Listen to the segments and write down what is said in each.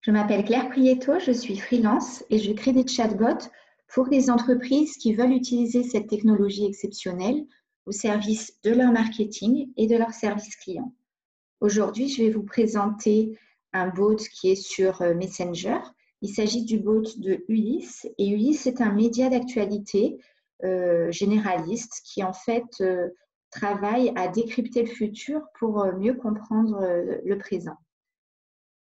Je m'appelle Claire Prieto, je suis freelance et je crée des chatbots pour des entreprises qui veulent utiliser cette technologie exceptionnelle au service de leur marketing et de leur service client. Aujourd'hui, je vais vous présenter un bot qui est sur Messenger. Il s'agit du bot de Ulysse et Ulysse est un média d'actualité généraliste qui en fait travaille à décrypter le futur pour mieux comprendre le présent.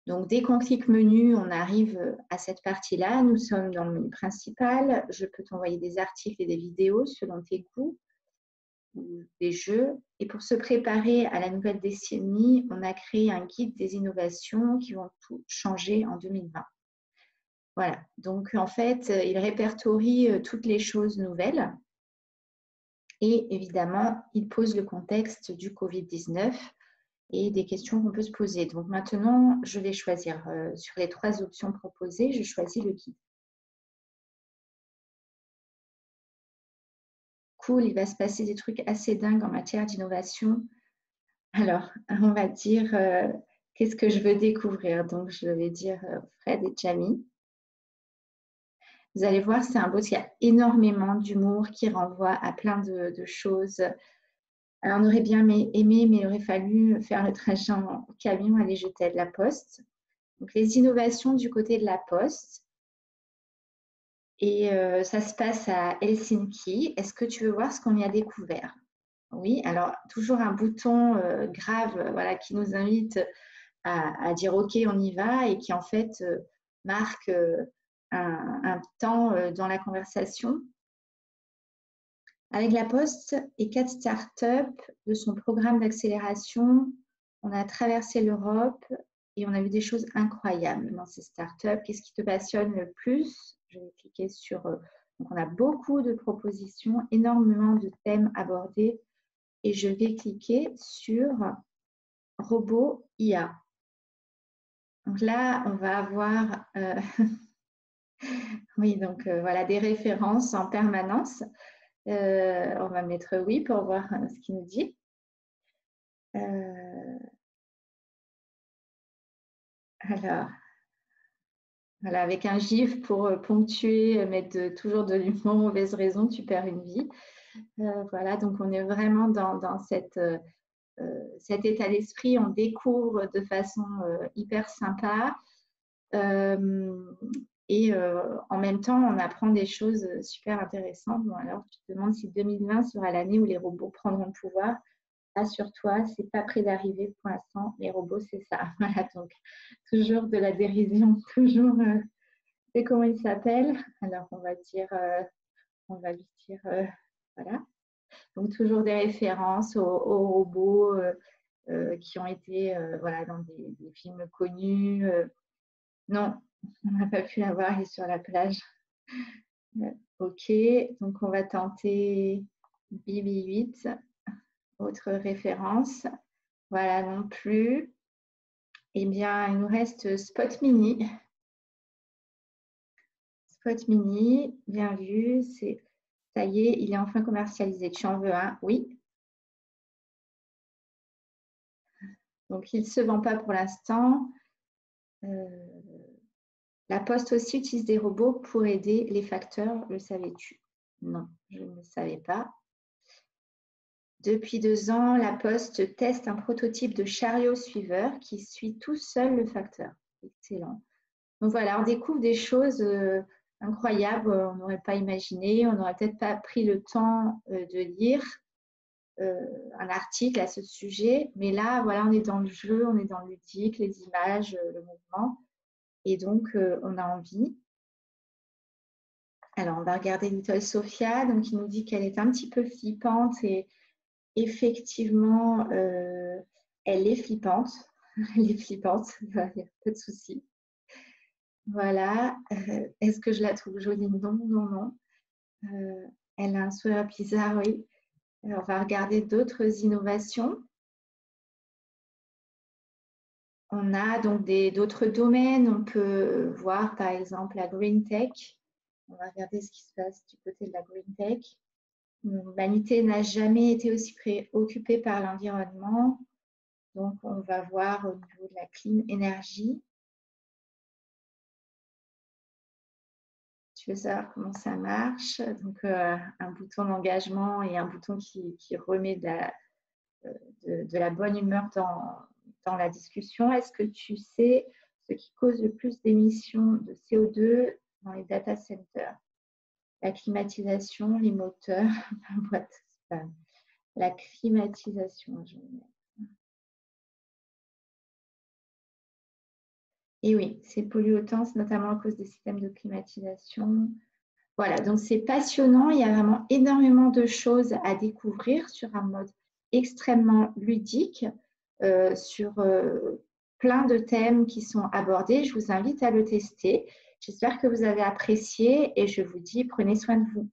Donc, dès qu'on clique menu, on arrive à cette partie-là. Nous sommes dans le menu principal. Je peux t'envoyer des articles et des vidéos selon tes goûts, ou des jeux. Et pour se préparer à la nouvelle décennie, on a créé un guide des innovations qui vont tout changer en 2020. Voilà. Donc, en fait, il répertorie toutes les choses nouvelles. Et évidemment, il pose le contexte du Covid-19 et des questions qu'on peut se poser. Donc maintenant, je vais choisir sur les 3 options proposées, je choisis le guide. Cool, il va se passer des trucs assez dingues en matière d'innovation. Alors, on va dire qu'est-ce que je veux découvrir. Donc, je vais dire Fred et Jamie. Vous allez voir, c'est un bot qui a énormément d'humour, qui renvoie à plein de choses. Alors, on aurait bien aimé, mais il aurait fallu faire le trajet en camion, aller jeter de la poste. Donc, les innovations du côté de la poste. Et ça se passe à Helsinki. Est-ce que tu veux voir ce qu'on y a découvert? Oui, alors toujours un bouton grave voilà, qui nous invite à dire OK, on y va et qui en fait marque un temps dans la conversation. Avec la Poste et 4 startups de son programme d'accélération, on a traversé l'Europe et on a vu des choses incroyables dans ces startups. Qu'est-ce qui te passionne le plus? Je vais cliquer sur… donc, on a beaucoup de propositions, énormément de thèmes abordés et je vais cliquer sur robot IA. Donc là, on va avoir oui, donc voilà, des références en permanence. On va mettre oui pour voir ce qu'il nous dit. Alors, voilà, avec un gif pour ponctuer, mettre toujours de l'humour, mauvaise raison, tu perds une vie. Voilà, donc on est vraiment dans cet état d'esprit, on découvre de façon hyper sympa. Et en même temps, on apprend des choses super intéressantes. Bon, alors, tu te demandes si 2020 sera l'année où les robots prendront le pouvoir. Assure-toi, c'est pas près d'arriver pour l'instant. Les robots, c'est ça. Voilà, donc toujours de la dérision, toujours. C'est comment il s'appelle? Alors, on va lui dire, voilà. Donc, toujours des références aux robots qui ont été voilà, dans des films connus. Non, on n'a pas pu l'avoir, il est sur la plage. OK, donc on va tenter BB8. Autre référence. Voilà, non plus. Eh bien, il nous reste Spot Mini. Spot Mini, bien vu. Ça y est, il est enfin commercialisé. Tu en veux un? Oui. Donc, il ne se vend pas pour l'instant. La Poste aussi utilise des robots pour aider les facteurs. Le savais-tu? Non, je ne le savais pas. Depuis 2 ans, la Poste teste un prototype de chariot suiveur qui suit tout seul le facteur. Excellent. Donc voilà, on découvre des choses incroyables, on n'aurait pas imaginé, on n'aurait peut-être pas pris le temps de lire un article à ce sujet, mais là, voilà, on est dans le jeu, on est dans le ludique, les images, le mouvement, et donc on a envie. Alors, on va regarder Little Sophia, donc il nous dit qu'elle est un petit peu flippante et effectivement, elle est flippante. Elle est flippante, il n'y a pas de souci. Voilà. Est-ce que je la trouve jolie? Non, non, non. Elle a un sourire bizarre, oui. Alors, on va regarder d'autres innovations. On a donc d'autres domaines. On peut voir, par exemple, la Green Tech. On va regarder ce qui se passe du côté de la Green Tech. L'humanité n'a jamais été aussi préoccupée par l'environnement. Donc, on va voir au niveau de la clean energy. tu veux savoir comment ça marche. Donc, un bouton d'engagement et un bouton qui remet de la bonne humeur dans la discussion. Est-ce que tu sais ce qui cause le plus d'émissions de CO2 dans les data centers? La climatisation, les moteurs, la boîte spam. La climatisation, je vais mettre. Et oui, c'est polluant, notamment à cause des systèmes de climatisation. Voilà, donc c'est passionnant. Il y a vraiment énormément de choses à découvrir sur un mode extrêmement ludique, sur plein de thèmes qui sont abordés. Je vous invite à le tester. J'espère que vous avez apprécié et je vous dis prenez soin de vous.